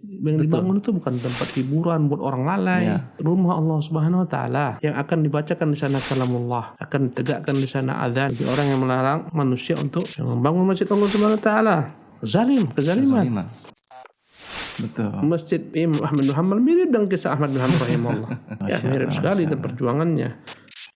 Yang dibangun itu bukan tempat hiburan buat orang lalai. Rumah Allah Subhanahu wa taala yang akan dibacakan di sana kalamullah, akan ditegakkan di sana azan. Bagi orang yang melarang manusia untuk membangun masjid Allah Subhanahu wa taala, kezaliman. Betul. Masjid Imam Ahmad bin Hanbal mirip dengan kisah Ahmad bin Hanbal rahimahullah. Mirip sekali dan perjuangannya.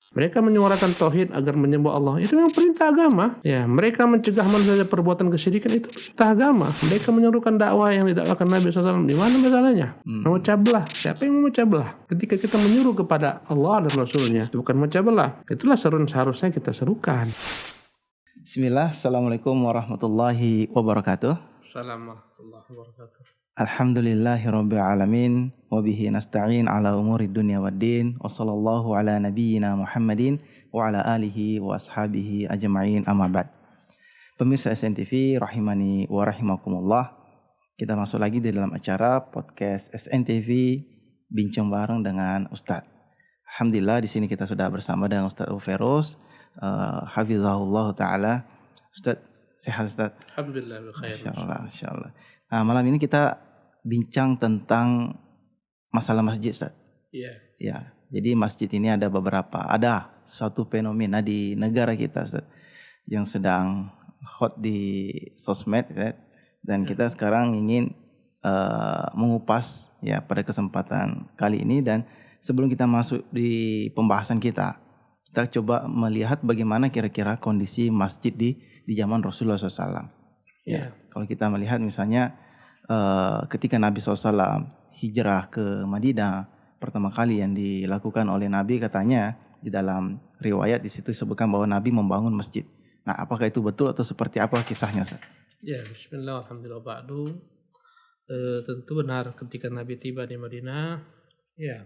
Mereka menyuarakan tauhid agar menyembah Allah. Itu memang perintah agama. Ya, mereka mencegah manusia dari perbuatan kesyirikan, itu perintah agama. Mereka menyerukan dakwah yang didakwakan Nabi SAW. Di mana masalahnya? Memecah belah. Siapa yang memecah belah? Ketika kita menyuruh kepada Allah dan Rasulnya, itu bukan memecah belah. Itulah seharusnya kita serukan. Bismillah. Assalamualaikum warahmatullahi wabarakatuh. Assalamualaikum warahmatullahi wabarakatuh. Alhamdulillahirabbil alamin wa bihi nasta'in ala umuri dunya waddin wa sallallahu ala nabiyyina Muhammadin wa ala alihi wa ashabihi ajma'in amma ba'd. Pemirsa SNTV rahimani wa rahimakumullah. Kita masuk lagi di dalam acara podcast SNTV Bincang bareng dengan Ustadz. Alhamdulillah di sini kita sudah bersama dengan Ustadz Feroz, hafizahullah taala. Ustadz sehat Ustadz? Alhamdulillah khair. Insyaallah. Nah, malam ini kita bincang tentang masalah masjid, Ustaz. Iya. Ya, jadi masjid ini ada suatu fenomena di negara kita, Ustaz, yang sedang hot di sosmed, ya. Dan kita sekarang ingin mengupas ya pada kesempatan kali ini. Dan sebelum kita masuk di pembahasan kita coba melihat bagaimana kira-kira kondisi masjid di zaman Rasulullah SAW. Ya, kalau kita melihat misalnya ketika Nabi SAW hijrah ke Madinah, pertama kali yang dilakukan oleh Nabi, katanya di dalam riwayat di situ disebutkan bahwa Nabi membangun masjid. Nah, apakah itu betul atau seperti apa kisahnya, Ustaz? Ya, bismillah, alhamdulillah ba'du. Tentu benar ketika Nabi tiba di Madinah, ya,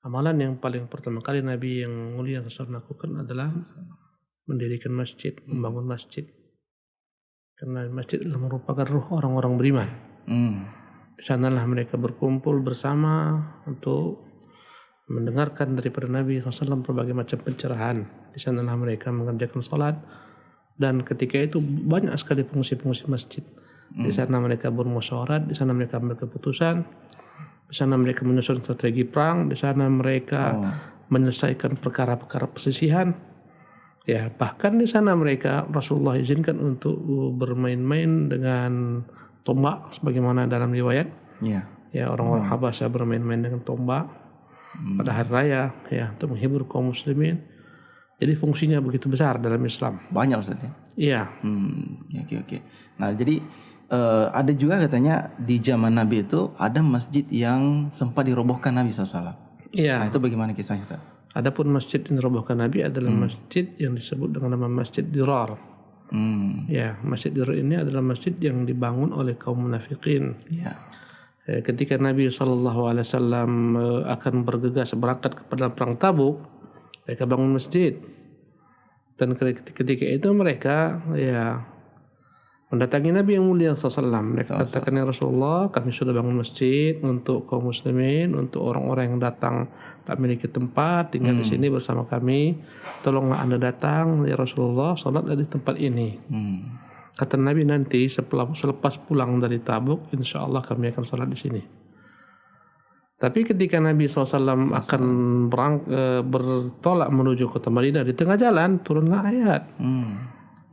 amalan yang paling pertama kali Nabi yang mulia SAW lakukan adalah mendirikan masjid, membangun masjid. Karena masjid adalah merupakan ruh orang-orang beriman. Di sanalah mereka berkumpul bersama untuk mendengarkan daripada Nabi SAW berbagai macam pencerahan. Di sanalah mereka mengerjakan salat, dan ketika itu banyak sekali fungsi-fungsi masjid. Di sana mereka bermusyawarah, di sana mereka ambil keputusan, di sana mereka menyusun strategi perang, di sana mereka menyelesaikan perkara-perkara persisihan. Ya, bahkan di sana mereka Rasulullah izinkan untuk bermain-main dengan tombak sebagaimana dalam riwayat. Ya, orang-orang Habasyah bermain-main dengan tombak pada hari raya, ya, untuk menghibur kaum muslimin. Jadi fungsinya begitu besar dalam Islam. Banyak, Ustaz, ya? Iya. Oke. Nah, jadi ada juga katanya di zaman Nabi itu ada masjid yang sempat dirobohkan Nabi SAW. Iya. Nah, itu bagaimana kisahnya, Ustaz? Adapun masjid yang dirobohkan Nabi adalah masjid yang disebut dengan nama Masjid Dirar. Ya, Masjid Dirar ini adalah masjid yang dibangun oleh kaum munafikin. Ketika Nabi SAW akan bergegas berangkat kepada perang Tabuk, mereka bangun masjid. Dan ketika itu mereka mendatangi Nabi yang mulia SAW. Mereka katakan, ya Rasulullah, kami sudah bangun masjid untuk kaum muslimin, untuk orang-orang yang datang tak memiliki tempat tinggal di sini bersama kami. Tolonglah Anda datang, ya Rasulullah, salatlah di tempat ini. Kata Nabi, nanti selepas pulang dari Tabuk, insya Allah kami akan salat di sini. Tapi ketika Nabi SAW akan bertolak menuju kota Madinah, di tengah jalan turunlah ayat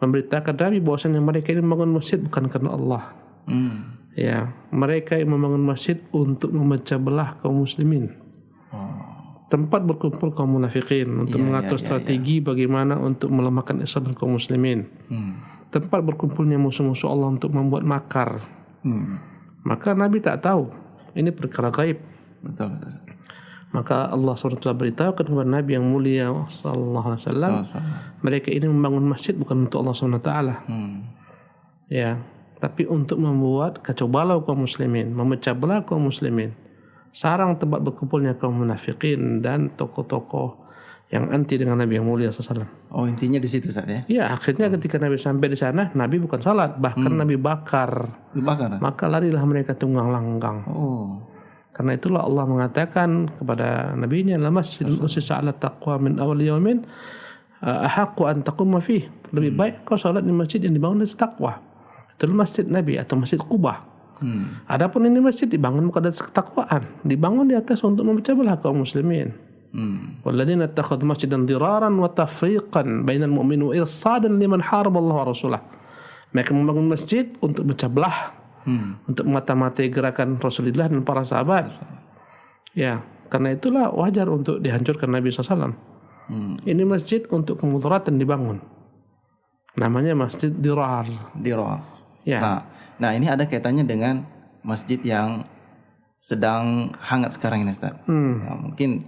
memberitakan Nabi bahwasanya mereka ini membangun masjid bukan karena Allah. Ya, mereka yang membangun masjid untuk memecah belah kaum muslimin. Tempat berkumpul kaum munafikin untuk mengatur strategi bagaimana untuk melemahkan Islam dan kaum muslimin. Tempat berkumpulnya musuh-musuh Allah untuk membuat makar. Maka Nabi tak tahu, ini perkara gaib. Betul. Maka Allah SWT beritahu kepada Nabi yang mulia sallallahu alaihi wasallam, mereka ini membangun masjid bukan untuk Allah SWT. Ya, tapi untuk membuat kacau balau kaum muslimin, memecah belah kaum muslimin. Sarang tempat berkumpulnya kaum munafikin dan tokoh-tokoh yang anti dengan Nabi yang mulia SAW. Oh, intinya di situ, Ustaz, ya? Ya, akhirnya ketika Nabi sampai di sana, Nabi bukan salat, bahkan Nabi bakar. Maka larilah mereka tunggang langgang. Karena itulah Allah mengatakan kepada nabinya, la masjidun usisa 'ala taqwa min awal yaumin ahaqqu an taquma fih. Lebih baik kau salat di masjid yang dibangun dari takwa. Itu masjid Nabi atau Masjid Quba. Adapun ini masjid dibangun bukan atas ketakwaan, dibangun di atas untuk memecah belah kaum muslimin. Walladzina ittakhadhu masjidan diraran wa tafriqan bainal mu'minin wa irsadan liman haraba Allah wa rasulah. Mereka membangun masjid untuk memecah belah, untuk memata-matai gerakan Rasulullah dan para sahabat. Ya, karena itulah wajar untuk dihancurkan Nabi SAW. Ini masjid untuk kemudaratan dibangun. Namanya Masjid Dirar. Ya. Nah, ini ada kaitannya dengan masjid yang sedang hangat sekarang ini, Ustaz. Ya, mungkin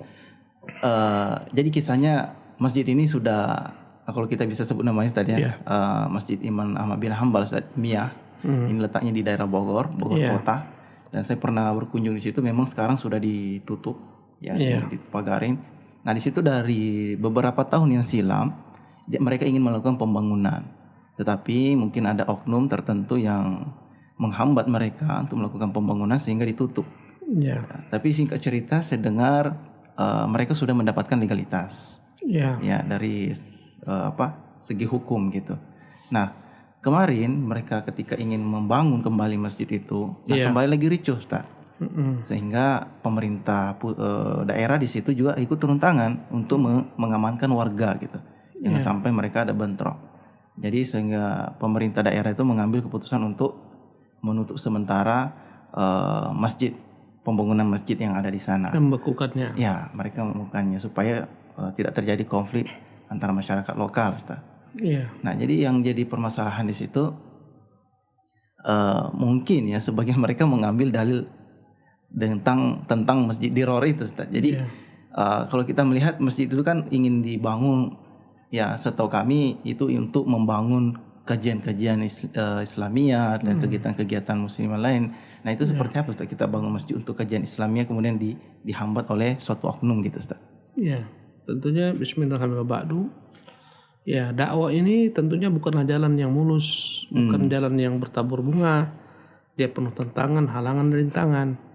jadi kisahnya masjid ini sudah, kalau kita bisa sebut namanya Ustaz ya, Masjid Imam Ahmad bin Hanbal, Ustaz, Miyah. Ini letaknya di daerah Bogor kota. Dan saya pernah berkunjung di situ. Memang sekarang sudah ditutup, ya, dipagarin. Nah, di situ dari beberapa tahun yang silam mereka ingin melakukan pembangunan, tetapi mungkin ada oknum tertentu yang menghambat mereka untuk melakukan pembangunan sehingga ditutup. Ya, tapi singkat cerita saya dengar mereka sudah mendapatkan legalitas, ya, dari segi hukum gitu. Nah, kemarin mereka ketika ingin membangun kembali masjid itu, kembali lagi ricuh, Ustaz. Sehingga pemerintah daerah di situ juga ikut turun tangan untuk mengamankan warga gitu. Jangan sampai mereka ada bentrok. Jadi sehingga pemerintah daerah itu mengambil keputusan untuk menutup sementara pembangunan masjid yang ada di sana. Membekukannya. Ya, mereka membekukannya supaya tidak terjadi konflik antara masyarakat lokal, Ustaz. Nah, jadi yang jadi permasalahan di situ mungkin ya sebagian mereka mengambil dalil tentang Masjid Dirar itu, Ustaz. Jadi kalau kita melihat masjid itu kan ingin dibangun, ya setahu kami itu untuk membangun kajian-kajian Islamiyah dan kegiatan-kegiatan muslimah lain. Nah, itu seperti apa, Ustaz? Kita bangun masjid untuk kajian Islamiyah kemudian dihambat oleh suatu oknum gitu, Ustaz. Ya, tentunya bismillahirrahmanirrahim. Ya, dakwah ini tentunya bukanlah jalan yang mulus, bukan jalan yang bertabur bunga. Dia penuh tantangan, halangan, rintangan.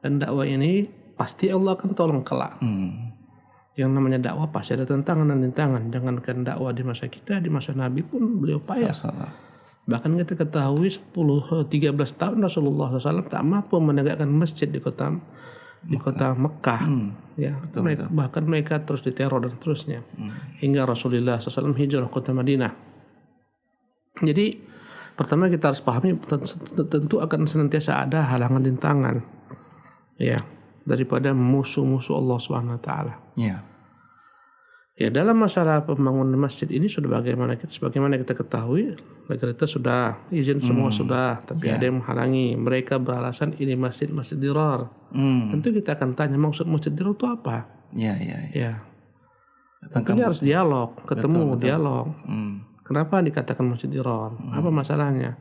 Dan dakwah ini pasti Allah akan tolong kelak. Yang namanya dakwah pasti ada tantangan dan rintangan. Jangankan dakwah di masa kita, di masa Nabi pun beliau payah. Bahkan kita ketahui 10-13 tahun Rasulullah SAW tak mampu menegakkan masjid di kota Mekah. Ya, bahkan mereka terus diteror dan seterusnya. Hingga Rasulullah SAW hijrah ke kota Madinah. Jadi pertama kita harus pahami tentu akan senantiasa ada halangan rintangan. Ya, daripada musuh-musuh Allah Subhanahu wa taala. Ya, dalam masalah pembangunan masjid ini sebagaimana kita ketahui, legalitas sudah, izin semua sudah, tapi ada yang menghalangi. Mereka beralasan ini masjid dirar. Tentu kita akan tanya maksud masjid dirar itu apa? Ya. Tentunya harus dialog, ketemu dialog. Kenapa dikatakan masjid dirar? Apa masalahnya?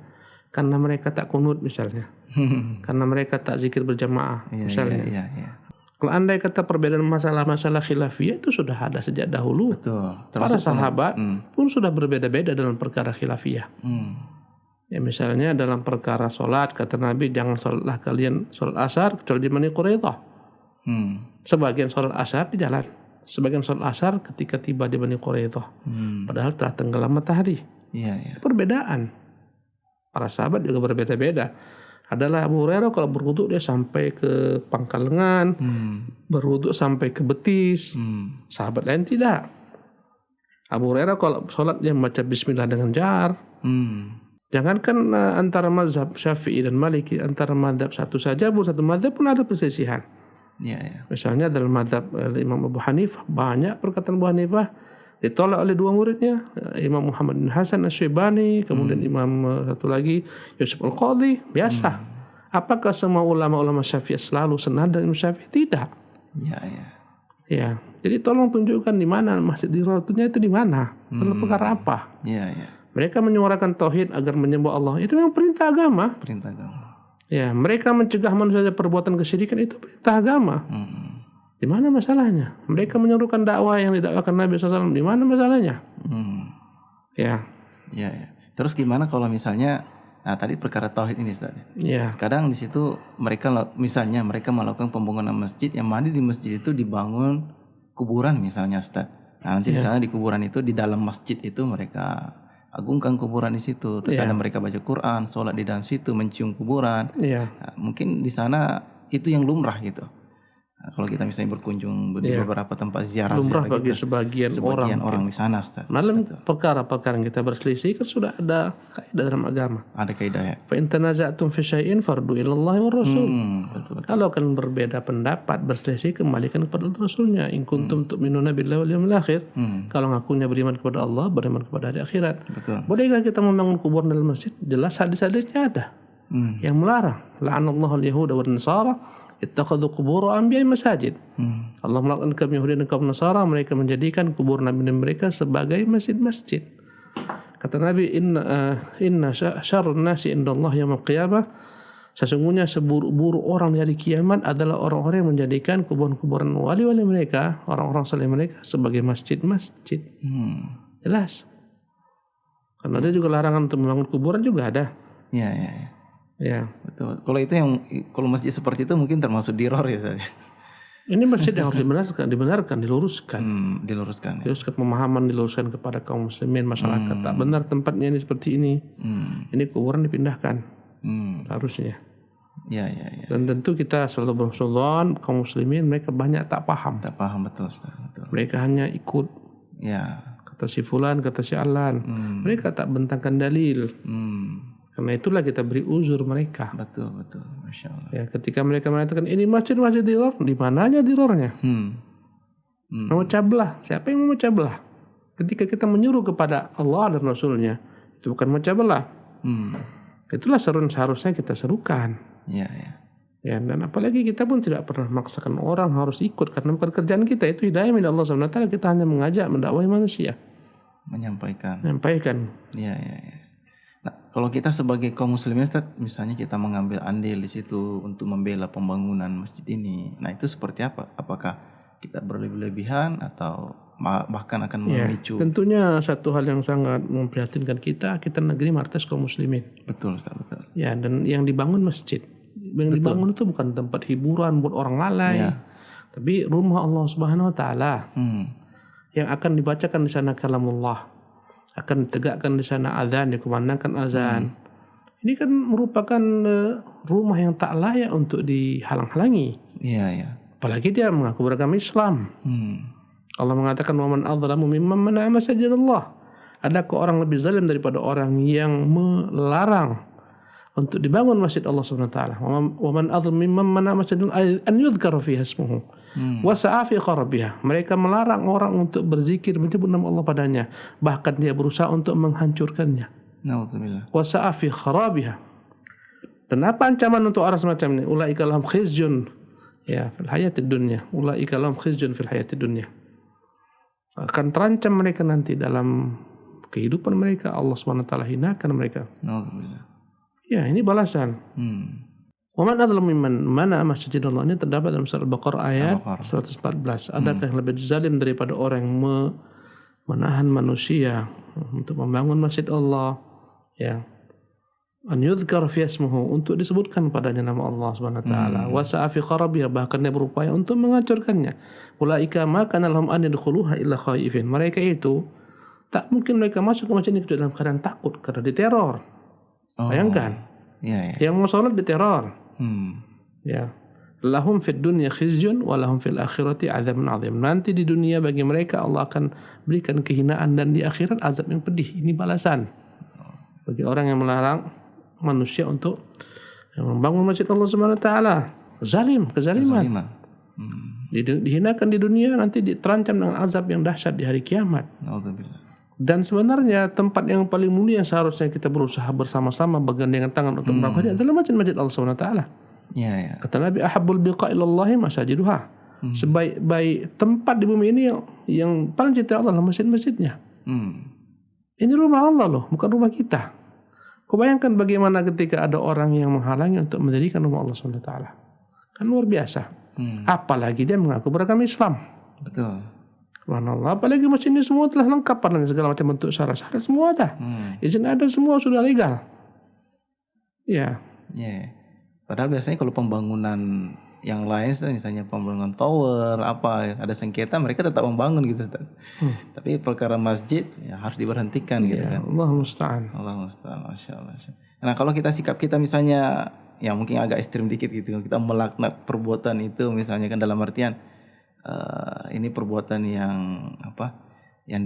Karena mereka tak kunut misalnya. Karena mereka tak zikir berjamaah misalnya. Kalau andai kata perbedaan masalah-masalah khilafiyah itu sudah ada sejak dahulu. Para sahabat pun sudah berbeda-beda dalam perkara khilafiyah. Ya, misalnya dalam perkara sholat, kata Nabi, jangan sholatlah kalian sholat asar kecuali di Bani Quraidah. Sebagian sholat asar di jalan, sebagian sholat asar ketika tiba di Bani Quraidah. Padahal telah tenggelam matahari. Perbedaan. Para sahabat juga berbeda-beda. Adalah Abu Hurairah kalau berwudu dia sampai ke pangkal lengan, berwudu sampai ke betis. Sahabat lain tidak. Abu Hurairah kalau sholat dia membaca bismillah dengan jahar. Jangankan antara mazhab Syafi'i dan Maliki, antara mazhab satu saja pun satu mazhab pun ada perselisihan. Misalnya dalam mazhab Imam Abu Hanifah, banyak perkataan Abu Hanifah ditolak oleh dua muridnya, Imam Muhammad bin Hasan Asy-Syaibani, kemudian Imam satu lagi Yusuf Al-Qadhi. Biasa. Apakah semua ulama-ulama Syafi'i selalu senada dengan Imam Syafi'i? Tidak. Ya. Jadi tolong tunjukkan di mana masjid dirar itu di mana? Dalam perkara apa? Mereka menyuarakan tauhid agar menyembah Allah. Itu memang perintah agama. Ya, mereka mencegah manusia dari perbuatan kesyirikan, itu perintah agama. Di mana masalahnya? Mereka menyerukan dakwah yang didakwakan Nabi SAW. Di mana masalahnya? Ya. Terus gimana kalau misalnya, nah tadi perkara tauhid ini, Ustaz. Kadang di situ mereka melakukan pembangunan masjid, yang mana di masjid itu dibangun kuburan misalnya, Ustaz. Nah, nanti di sana di kuburan itu, di dalam masjid itu mereka agungkan kuburan di situ. Terkadang mereka baca Quran, sholat di dalam situ, mencium kuburan. Nah, mungkin di sana itu yang lumrah gitu. Nah, kalau kita misalnya berkunjung di beberapa tempat ziarah, lumrah bagi sebagian orang di sana, Ustaz. Dalam perkara-perkara yang kita berselisih kan sudah ada kaidah dalam agama. Ada kaidah ya. Fa in tanaza'tum fi syai'in fardu ila Allah wa Rasul. Betul. Kalau kalian berbeda pendapat, berselisih, kembalikan kepada Rasulnya. In kuntum tu'minuna billahi wal yawmil akhir. Kalau ngakunya beriman kepada Allah, beriman kepada hari akhirat. Betul. Bolehkah kita membangun kuburan dalam masjid? Jelas hadis-hadisnya ada yang melarang. La'anallahu al-yahuda wan nasara ittakhadhu qubur anbiya'i masajid. Allah melaknat kaum Yahudi dan kaum Nasara, mereka menjadikan kubur nabi mereka sebagai masjid-masjid. Kata Nabi, inna syarrun nasi indallah yaumil qiyamah, sesungguhnya seburuk-buruk orang di hari kiamat adalah orang-orang yang menjadikan kuburan-kuburan wali-wali mereka, orang-orang saleh mereka sebagai masjid-masjid. Jelas. Karena ada juga larangan untuk membangun kuburan juga ada. Ya, betul. Kalau itu kalau masjid seperti itu mungkin termasuk diror ya. Ini masjid yang harus dibenarkan, diluruskan. Diluruskan pemahaman, diluruskan kepada kaum muslimin, masyarakat. Tak benar tempatnya ini seperti ini. Ini kuburan dipindahkan. Harusnya. Ya. Dan tentu kita selalu bersudzon kaum muslimin mereka banyak tak paham. Tak paham, betul, Ustaz. Betul. Mereka hanya ikut. Ya. Kata si fulan, kata si alan. Mereka tak bentangkan dalil. Karena itulah kita beri uzur mereka. Betul. Masya Allah. Ya, ketika mereka mengatakan ini masjid diror, di mananya dirornya? Memecah belah. Siapa yang memecah belah? Ketika kita menyuruh kepada Allah dan Rasulnya, itu bukan memecah belah. Itulah seharusnya kita serukan. Ya. Ya, dan apalagi kita pun tidak pernah memaksakan orang harus ikut karena bukan kerjaan kita, itu hidayah milik Allah SWT. Kita hanya mengajak, mendakwai manusia. Menyampaikan. Ya. Nah, kalau kita sebagai kaum muslimin, misalnya kita mengambil andil di situ untuk membela pembangunan masjid ini, nah itu seperti apa? Apakah kita berlebihan atau bahkan akan memicu? Tentunya satu hal yang sangat memprihatinkan kita negeri martas kaum muslimin. Betul, Ustaz, betul. Ya, dan yang dibangun masjid, dibangun itu bukan tempat hiburan buat orang lalai, tapi rumah Allah Subhanahu Wa Taala yang akan dibacakan di sana kalamullah. Akan ditegakkan di sana azan, dikumandangkan azan. Ini kan merupakan rumah yang tak layak untuk dihalang-halangi. Iya. Apalagi dia mengaku beragama Islam. Allah mengatakan waman adzlamu mimman mana'a masajidallah. Adakah orang lebih zalim daripada orang yang melarang untuk dibangun masjid Allah Subhanahu wa taala? Waman adzlamu mimman mana'a masajidallah an yudhkara fiha ismuhu. Wasa'a fi kharabiha. Mereka melarang orang untuk berzikir menyebut nama Allah padanya, bahkan dia berusaha untuk menghancurkannya. Nauzubillah. Wasa'a fi kharabiha. Dan apa ancaman untuk orang semacam ini? Ulaika lahum khizyun fil hayatid dunya. Ulaika lahum khizyun fil hayatid dunya. Akan terancam mereka nanti dalam kehidupan mereka. Allah SWT hinakan mereka. Nauzubillah. Ya, ini balasan. Waman adzlamu mimman mana'a masjidallah, ini terdapat dalam surah Al-Baqarah ayat 114. Adakah yang lebih zalim daripada orang yang menahan manusia untuk membangun masjid Allah, ya, an yudhkar fi ismuhu, untuk disebutkan padanya nama Allah Subhanahu wa taala, wa sa'a fi kharabiha, bahkan dia berupaya untuk menghancurkannya. Ulaika ma kana lahum an yadkhuluha illa khaifin. Mereka itu tak mungkin mereka masuk ke masjid ini dalam keadaan takut karena diteror. Bayangkan. Yang mau sholat diteror. Ya. Lahum fid dunya khizyun wa lahum fil akhirati azabun azim. Nanti di dunia bagi mereka Allah akan berikan kehinaan, dan di akhirat azab yang pedih. Ini balasan bagi orang yang melarang manusia untuk membangun masjid Allah Subhanahu wa taala. Kezaliman. Dihinakan di dunia, nanti terancam dengan azab yang dahsyat di hari kiamat. Dan sebenarnya tempat yang paling mulia yang seharusnya kita berusaha bersama-sama bergandengan tangan untuk melakukannya adalah masjid Allah Subhanahu wa taala. Ya. Kata Nabi, ahabbul biqa ilallahi masajiduha. Sebaik-baik tempat di bumi ini yang paling cinta Allah adalah masjid-masjidnya. Ini rumah Allah loh, bukan rumah kita. Kau bayangkan bagaimana ketika ada orang yang menghalangi untuk mendirikan rumah Allah Subhanahu wa taala. Kan luar biasa. Apalagi dia mengaku beragama Islam. Betul. Subhanallah, apalagi masjid ini semua telah lengkap dengan segala macam bentuk syarat-syarat, semua ada. Izin ada, semua sudah legal. Ya. Padahal biasanya kalau pembangunan yang lain Ustaz, misalnya pembangunan tower apa ada sengketa mereka tetap membangun gitu Ustaz. Tapi perkara masjid ya harus diberhentikan gitu Ya, kan. Allah musta'an. Allah musta'an, Masya Allah. Nah kalau kita sikap kita misalnya yang mungkin agak ekstrim dikit gitu, kita melaknat perbuatan itu misalnya kan dalam artian ini perbuatan yang apa? Yang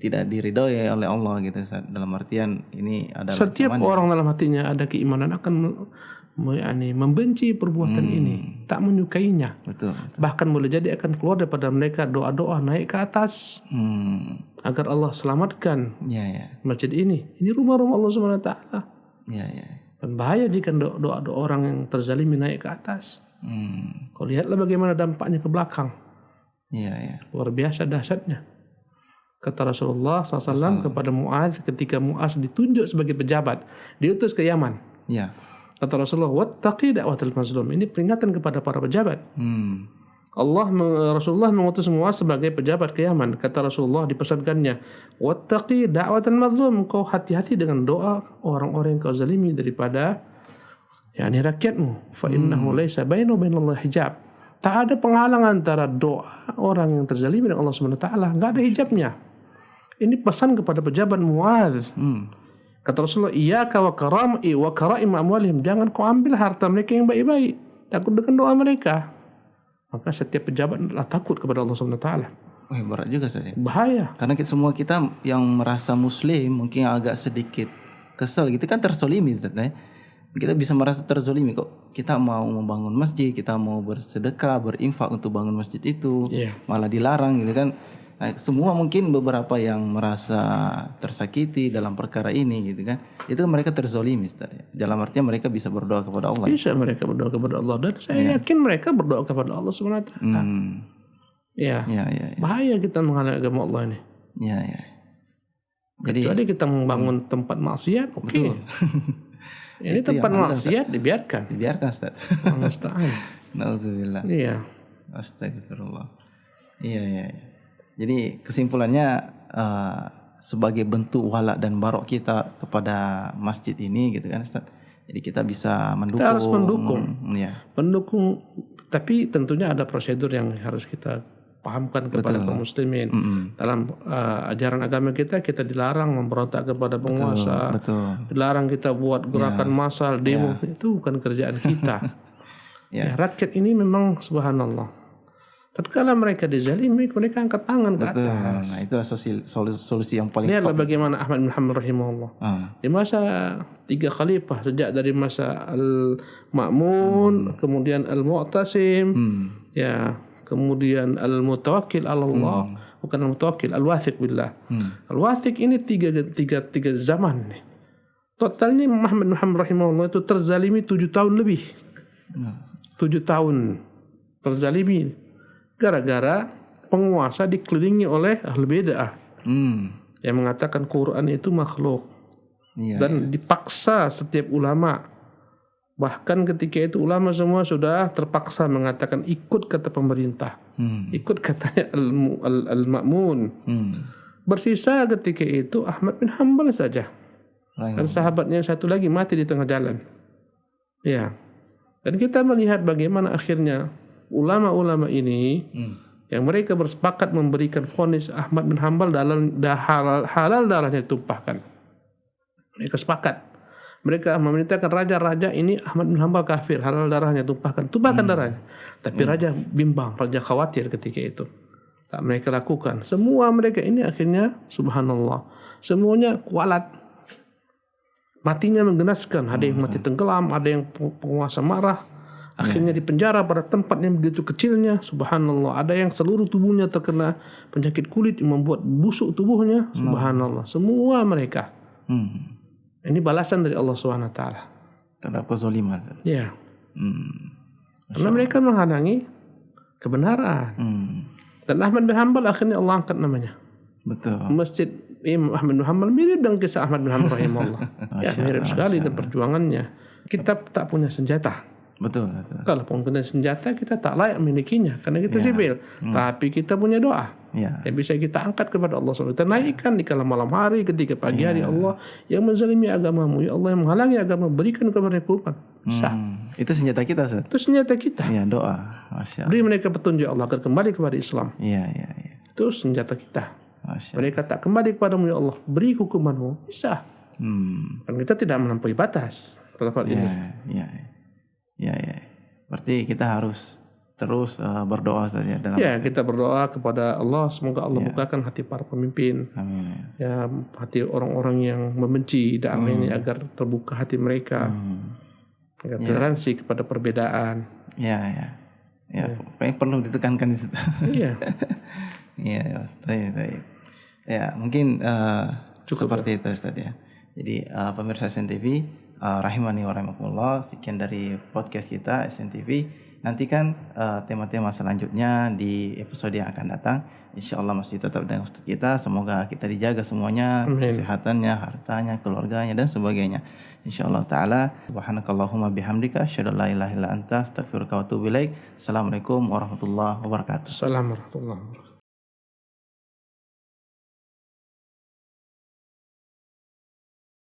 tidak diridhoi oleh Allah gitu Ustaz. Dalam artian ini adalah Setiap orang dalam hatinya ada keimanan akan membenci perbuatan ini, tak menyukainya. Betul. Bahkan boleh jadi akan keluar daripada mereka doa-doa naik ke atas agar Allah selamatkan masjid ini. Ini rumah-rumah Allah Subhanahu wa taala. Dan bahaya jika doa-doa orang yang terzalimi naik ke atas. Kau lihatlah bagaimana dampaknya ke belakang. Luar biasa dahsyatnya. Kata Rasulullah SAW kepada Muaz ketika Muaz ditunjuk sebagai pejabat, diutus ke Yaman. Kata Rasulullah, wattaqi da'watal mazlum. Ini peringatan kepada para pejabat. Rasulullah mengutus Muaz sebagai pejabat ke Yaman. Kata Rasulullah dipesankannya, wattaqi da'watal mazlum. Kau hati-hati dengan doa orang-orang yang kau zalimi daripada rakyatmu. Fa innahu laisa bainahu wa bainallahi hijab. Tak ada penghalang antara doa orang yang terzalimi dengan Allah Subhanahu wa taala, enggak ada hijabnya. Ini pesan kepada pejabat Muaz. Kata Rasulullah, iyyaka wa karaim amwalihim. Jangan kau ambil harta mereka yang baik-baik. Takut dengan doa mereka. Maka setiap pejabat adalah takut kepada Allah Subhanahu wa taala. Berat juga saya. Bahaya. Karena semua kita yang merasa muslim mungkin agak sedikit kesel gitu kan, terzolimi Ustaz, kita bisa merasa terzolimi kok. Kita mau membangun masjid, kita mau bersedekah, berinfak untuk bangun masjid itu, malah dilarang gitu kan. Nah, semua mungkin beberapa yang merasa tersakiti dalam perkara ini gitu kan. Itu mereka terzolimi Ustaz. Dalam artian mereka bisa berdoa kepada Allah. Bisa mereka berdoa kepada Allah, dan saya yakin mereka berdoa kepada Allah Subhanahu wa taala. Bahaya kita menghalangi agama Allah ini. Jadi kecuali kita membangun tempat maksiat, oke. Ini tempat maksiat dibiarkan Ustaz. Musta'an. Nauzubillah. Astagfirullah. Jadi kesimpulannya sebagai bentuk wala dan barok kita kepada masjid ini gitu kan Ustaz. Jadi kita bisa mendukung. Kita harus mendukung. Mendukung, tapi tentunya ada prosedur yang harus kita pahamkan kepada kaum muslimin. Dalam ajaran agama kita dilarang memberontak kepada penguasa. Dilarang kita buat gerakan massal, demo. Itu bukan kerjaan kita. Rakyat ini memang subhanallah. Tatkala mereka dizalimi, mereka angkat tangan ke atas. Nah, itulah solusi yang paling Lihatlah bagaimana Ahmad bin Hanbal rahimahullah. Di masa 3 khalifah, sejak dari masa Al-Ma'mun, kemudian Al-Mu'tasim, kemudian Al-Mutawakkil Allah, bukan Al-Mutawakkil, Al-Wathiq billah. Al-Wathiq ini tiga zaman nih. Totalnya Ahmad bin Hanbal rahimahullah itu terzalimi 7 tahun lebih. 7 tahun terzalimi. Gara-gara penguasa dikelilingi oleh ahli bid'ah yang mengatakan Quran itu makhluk, dan dipaksa setiap ulama. Bahkan ketika itu ulama semua sudah terpaksa mengatakan ikut kata pemerintah, ikut katanya Al-Ma'mun. Bersisa ketika itu Ahmad bin Hanbal saja, dan sahabatnya satu lagi mati di tengah jalan. Dan kita melihat bagaimana akhirnya ulama-ulama ini yang mereka bersepakat memberikan vonis Ahmad bin Hanbal halal darahnya ditumpahkan. Mereka sepakat. Mereka memerintahkan raja-raja ini Ahmad bin Hanbal kafir, halal darahnya tumpahkan darahnya. Tapi raja bimbang, raja khawatir ketika itu. Tak mereka lakukan. Semua mereka ini akhirnya subhanallah, semuanya kualat. Matinya menggenaskan, ada yang mati tenggelam, ada yang penguasa marah. Akhirnya dipenjara pada tempat yang begitu kecilnya, subhanallah. Ada yang seluruh tubuhnya terkena penyakit kulit yang membuat busuk tubuhnya, subhanallah. Semua mereka. Ini balasan dari Allah Subhanahu wa taala terhadap kezaliman. Karena mereka menghalangi kebenaran. Dan Ahmad bin Hanbal akhirnya Allah angkat namanya. Masjid Imam Ahmad bin Hanbal mirip dengan kisah Ahmad bin Hanbal rahimahullah. Mirip sekali dan perjuangannya. Kita tak punya senjata. Kalau punya senjata kita tak layak memilikinya karena kita sipil. Tapi kita punya doa. Ya. Yang bisa kita angkat kepada Allah SWT. Kita naikkan di kala malam hari, ketika pagi hari. Allah yang menzalimi agamamu, ya Allah yang menghalangi agama, berikan kepada kurban. Bisa. Itu senjata kita, Ustaz. Itu senjata kita. Ya, doa. Masya Allah. Beri mereka petunjuk, Allah akan kembali kepada Islam. Iya. Itu senjata kita. Masya Allah. Mereka tak kembali kepadamu, ya Allah, beri hukumanmu. Bisa. Dan kita tidak melampaui batas pada hal ini. Iya. Berarti kita harus terus berdoa saja dalam. Ya, kita berdoa kepada Allah, semoga Allah bukakan hati para pemimpin. Amin. Ya, hati orang-orang yang membenci dakwah ini agar terbuka hati mereka. Agar toleransi kepada perbedaan. Ya. Perlu ditekankan di situ. Iya. Iya, baik. Ya, mungkin Cukup seperti itu, Ustaz ya. Jadi pemirsa SNTV, rahimani wa rahimakumullah, sekian dari podcast kita SNTV. Nantikan tema-tema selanjutnya di episode yang akan datang. Insyaallah masih tetap dengan Ustaz kita. Semoga kita dijaga semuanya, kesehatannya, hartanya, keluarganya dan sebagainya. Insyaallah taala. Subhanakallahumma bihamdika asyhadu an la ilaha illa anta astaghfiruka wa atubu ilaik. Assalamualaikum warahmatullahi wabarakatuh. Assalamualaikum warahmatullahi wabarakatuh.